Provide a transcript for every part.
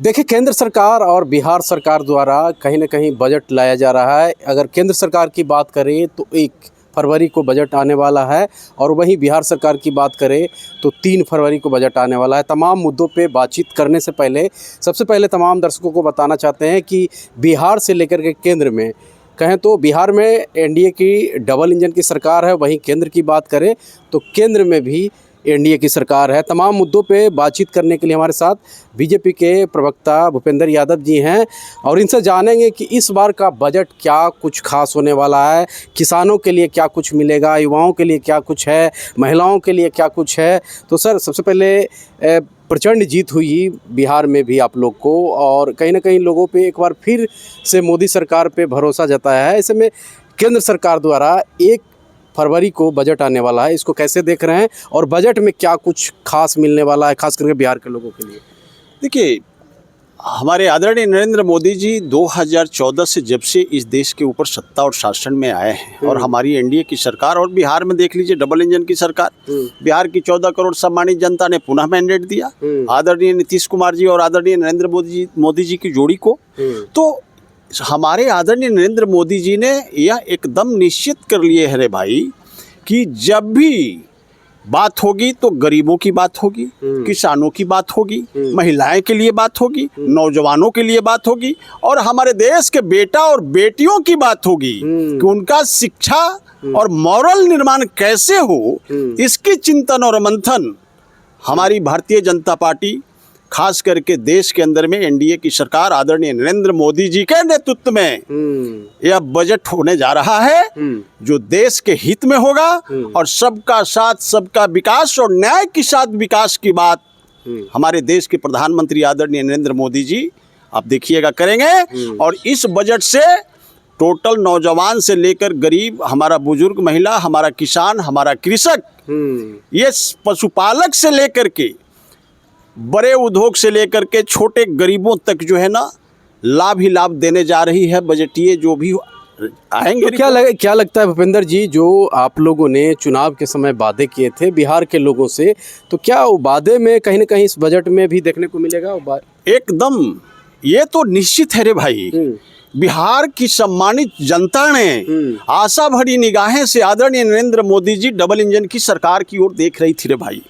देखिए, केंद्र सरकार और बिहार सरकार द्वारा कहीं न कहीं बजट लाया जा रहा है। अगर केंद्र सरकार की बात करें तो 1 फरवरी को बजट आने वाला है और वहीं बिहार सरकार की बात करें तो 3 फरवरी को बजट आने वाला है। तमाम मुद्दों पे बातचीत करने से पहले सबसे पहले तमाम दर्शकों को बताना चाहते हैं कि बिहार से लेकर के केंद्र में कहें तो बिहार में एनडीए की डबल इंजन की सरकार है, वहीं केंद्र की बात करें तो केंद्र में भी एनडीए की सरकार है। तमाम मुद्दों पे बातचीत करने के लिए हमारे साथ बीजेपी के प्रवक्ता भूपेंद्र यादव जी हैं और इनसे जानेंगे कि इस बार का बजट क्या कुछ खास होने वाला है, किसानों के लिए क्या कुछ मिलेगा, युवाओं के लिए क्या कुछ है, महिलाओं के लिए क्या कुछ है। तो सर, सबसे पहले प्रचंड जीत हुई बिहार में भी आप लोग को और कहीं ना कहीं लोगों पे एक बार फिर से मोदी सरकार पे भरोसा जताया है। ऐसे में केंद्र सरकार द्वारा 1 फरवरी को बजट आने वाला है, इसको कैसे देख रहे हैं और बजट में क्या कुछ खास मिलने वाला है, खास करके बिहार के लोगों के लिए? देखिए, हमारे आदरणीय नरेंद्र मोदी जी 2014 से जब से इस देश के ऊपर सत्ता और शासन में आए हैं और हमारी एनडीए की सरकार और बिहार में देख लीजिए डबल इंजन की सरकार, बिहार की 14 करोड़ सम्मानित जनता ने पुनः मैंडेट दिया आदरणीय नीतीश कुमार जी और आदरणीय नरेंद्र मोदी जी की जोड़ी को। तो हमारे आदरणीय नरेंद्र मोदी जी ने यह एकदम निश्चित कर लिए है रे भाई कि जब भी बात होगी तो गरीबों की बात होगी, किसानों की बात होगी, महिलाएं के लिए बात होगी, नौजवानों के लिए बात होगी और हमारे देश के बेटा और बेटियों की बात होगी कि उनका शिक्षा और मॉरल निर्माण कैसे हो, इसकी चिंतन और मंथन हमारी भारतीय जनता पार्टी खास करके देश के अंदर में एनडीए की सरकार आदरणीय नरेंद्र मोदी जी के नेतृत्व में यह बजट होने जा रहा है जो देश के हित में होगा और सबका साथ सबका विकास और न्याय के साथ विकास की बात हमारे देश के प्रधानमंत्री आदरणीय नरेंद्र मोदी जी आप देखिएगा करेंगे। और इस बजट से टोटल नौजवान से लेकर गरीब, हमारा बुजुर्ग महिला, हमारा किसान, हमारा कृषक, ये पशुपालक से लेकर के बड़े उद्योग से लेकर के छोटे गरीबों तक जो है ना लाभ ही लाभ देने जा रही है बजटीय जो भी आएंगे। तो क्या लगता है भूपेंद्र जी, जो आप लोगों ने चुनाव के समय वादे किए थे बिहार के लोगों से, तो क्या वो वादे में कहीं ना कहीं इस बजट में भी देखने को मिलेगा? एकदम, ये तो निश्चित है रे भाई। बिहार की सम्मानित जनता ने आशा भरी निगाहें से आदरणीय नरेंद्र मोदी जी डबल इंजन की सरकार की ओर देख रही थी रे भाई।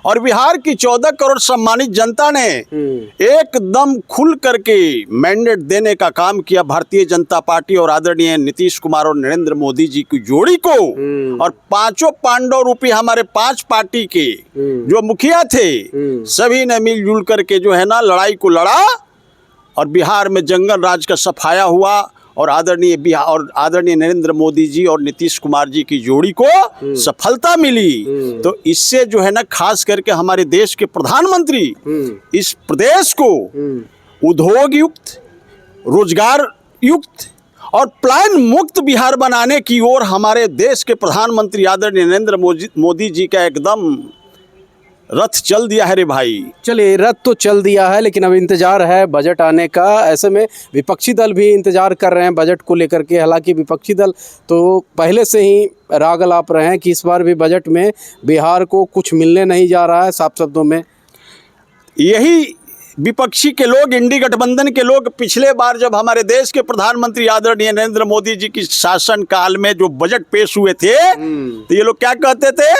और बिहार की 14 करोड़ सम्मानित जनता ने एकदम खुल करके मैंडेट देने का काम किया भारतीय जनता पार्टी और आदरणीय नीतीश कुमार और नरेंद्र मोदी जी की जोड़ी को। और 5 पांडव रूपी हमारे 5 पार्टी के जो मुखिया थे सभी ने मिलजुल करके जो है ना लड़ाई को लड़ा और बिहार में जंगल राज का सफाया हुआ और आदरणीय नरेंद्र मोदी जी और नीतीश कुमार जी की जोड़ी को सफलता मिली। तो इससे जो है ना खास करके हमारे देश के प्रधानमंत्री इस प्रदेश को उद्योग युक्त, रोजगार युक्त और प्लान मुक्त बिहार बनाने की ओर हमारे देश के प्रधानमंत्री आदरणीय नरेंद्र मोदी जी का एकदम रथ चल दिया है रे भाई। चलिए, रथ तो चल दिया है लेकिन अब इंतजार है बजट आने का। ऐसे में विपक्षी दल भी इंतजार कर रहे हैं बजट को लेकर के। हालांकि विपक्षी दल तो पहले से ही राग अलाप रहे हैं कि इस बार भी बजट में बिहार को कुछ मिलने नहीं जा रहा है। साफ शब्दों में यही विपक्षी के लोग, इंडी गठबंधन के लोग पिछले बार जब हमारे देश के प्रधानमंत्री आदरणीय नरेंद्र मोदी जी की शासन काल में जो बजट पेश हुए थे तो ये लोग क्या कहते थे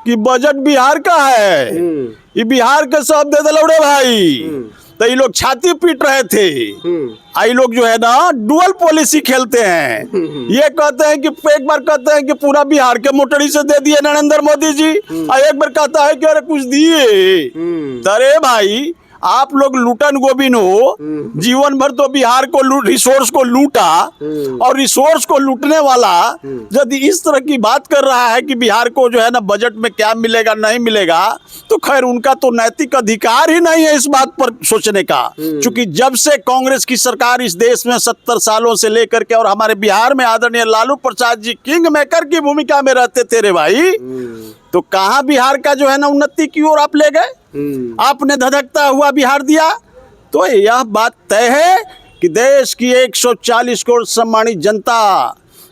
कि बजट बिहार का है, ये बिहार के सब दे दलौड़े भाई। तो ये लोग छाती पीट रहे थे। आई लोग जो है ना डुअल पॉलिसी खेलते हैं। ये कहते हैं कि एक बार कहते हैं कि पूरा बिहार के मोटरी से दे दिए नरेंद्र मोदी जी और एक बार कहता है कि अरे कुछ दिए। अरे भाई, आप लोग लूटन गोविंद हो, जीवन भर तो बिहार को रिसोर्स को लूटा और रिसोर्स को लूटने वाला यदि इस तरह की बात कर रहा है कि बिहार को जो है ना बजट में क्या मिलेगा नहीं मिलेगा, तो खैर उनका तो नैतिक अधिकार ही नहीं है इस बात पर सोचने का। क्योंकि जब से कांग्रेस की सरकार इस देश में 70 सालों से लेकर के और हमारे बिहार में आदरणीय लालू प्रसाद जी किंग मेकर की भूमिका में रहते थे रे भाई, तो कहाँ बिहार का जो है ना उन्नति की ओर आप ले गए? आपने धधकता हुआ बिहार दिया। तो यह बात तय है कि देश की 140 करोड़ सम्मानित जनता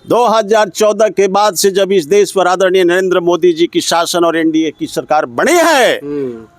2014 के बाद से जब इस देश पर आदरणीय नरेंद्र मोदी जी की शासन और एनडीए की सरकार बनी है,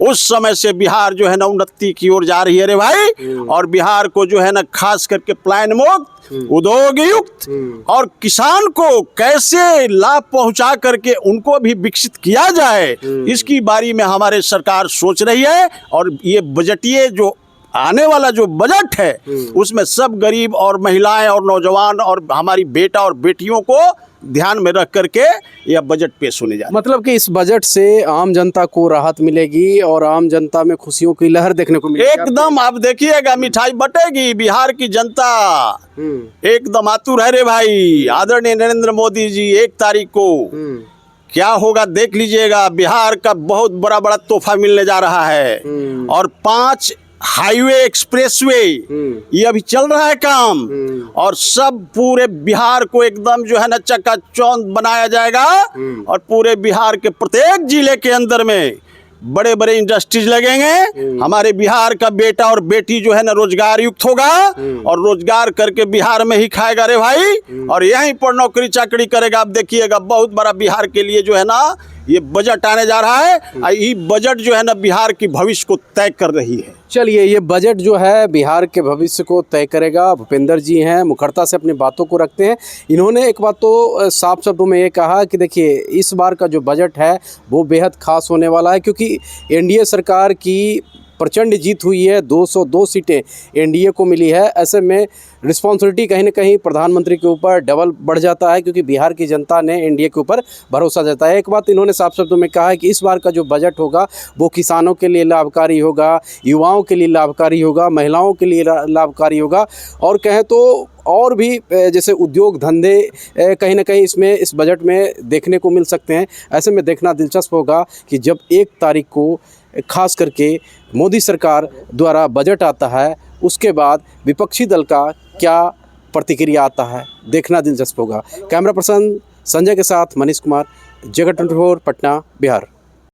उस समय से बिहार जो है ना उन्नति की ओर जा रही है रे भाई। और बिहार को जो है ना खास करके प्लान मुक्त, उद्योग युक्त और किसान को कैसे लाभ पहुंचा करके उनको भी विकसित किया जाए, इसकी बारी में हमारे सरकार सोच रही है। और ये बजटीय जो आने वाला जो बजट है उसमें सब गरीब और महिलाएं और नौजवान और हमारी बेटा और बेटियों को ध्यान में रख करके यह बजट पेश होने जा रहा है। मतलब कि इस बजट से आम जनता को राहत मिलेगी और आम जनता में खुशियों की लहर देखने को मिलेगी। एकदम आप देखिएगा, मिठाई बटेगी। बिहार की जनता एकदम आतुर है रे भाई। आदरणीय नरेंद्र मोदी जी 1 तारीख को क्या होगा देख लीजिएगा। बिहार का बहुत बड़ा बड़ा तोहफा मिलने जा रहा है। और 5 हाईवे एक्सप्रेसवे ये अभी चल रहा है काम। और सब पूरे बिहार को एकदम जो है ना चकाचौंध बनाया जाएगा। और पूरे बिहार के प्रत्येक जिले के अंदर में बड़े बड़े इंडस्ट्रीज लगेंगे। हमारे बिहार का बेटा और बेटी जो है ना रोजगार युक्त होगा और रोजगार करके बिहार में ही खाएगा रे भाई। और यहीं पर नौकरी चाकरी करेगा। आप देखिएगा बहुत बड़ा बिहार के लिए जो है ना ये बजट आने जा रहा है। ये बजट जो है ना बिहार की भविष्य को तय कर रही है। चलिए, ये बजट जो है बिहार के भविष्य को तय करेगा। भूपेंद्र जी हैं, मुखरता से अपनी बातों को रखते हैं। इन्होंने एक बात तो साफ शब्दों में ये कहा कि देखिए इस बार का जो बजट है वो बेहद खास होने वाला है, क्योंकि एनडीए सरकार की प्रचंड जीत हुई है। 202 सीटें एनडीए को मिली है। ऐसे में रिस्पॉन्सिबिलिटी कहीं ना कहीं प्रधानमंत्री के ऊपर डबल बढ़ जाता है, क्योंकि बिहार की जनता ने एनडीए के ऊपर भरोसा जताया है। एक बात इन्होंने साफ शब्दों में कहा है कि इस बार का जो बजट होगा वो किसानों के लिए लाभकारी होगा, युवाओं के लिए लाभकारी होगा, महिलाओं के लिए लाभकारी होगा। और कहें तो और भी जैसे उद्योग धंधे कहीं ना कहीं इसमें इस बजट में देखने को मिल सकते हैं। ऐसे में देखना दिलचस्प होगा कि जब 1 तारीख को खास करके मोदी सरकार द्वारा बजट आता है, उसके बाद विपक्षी दल का क्या प्रतिक्रिया आता है, देखना दिलचस्प होगा। कैमरा पर्सन संजय के साथ मनीष कुमार, जगत 24 पटना, बिहार।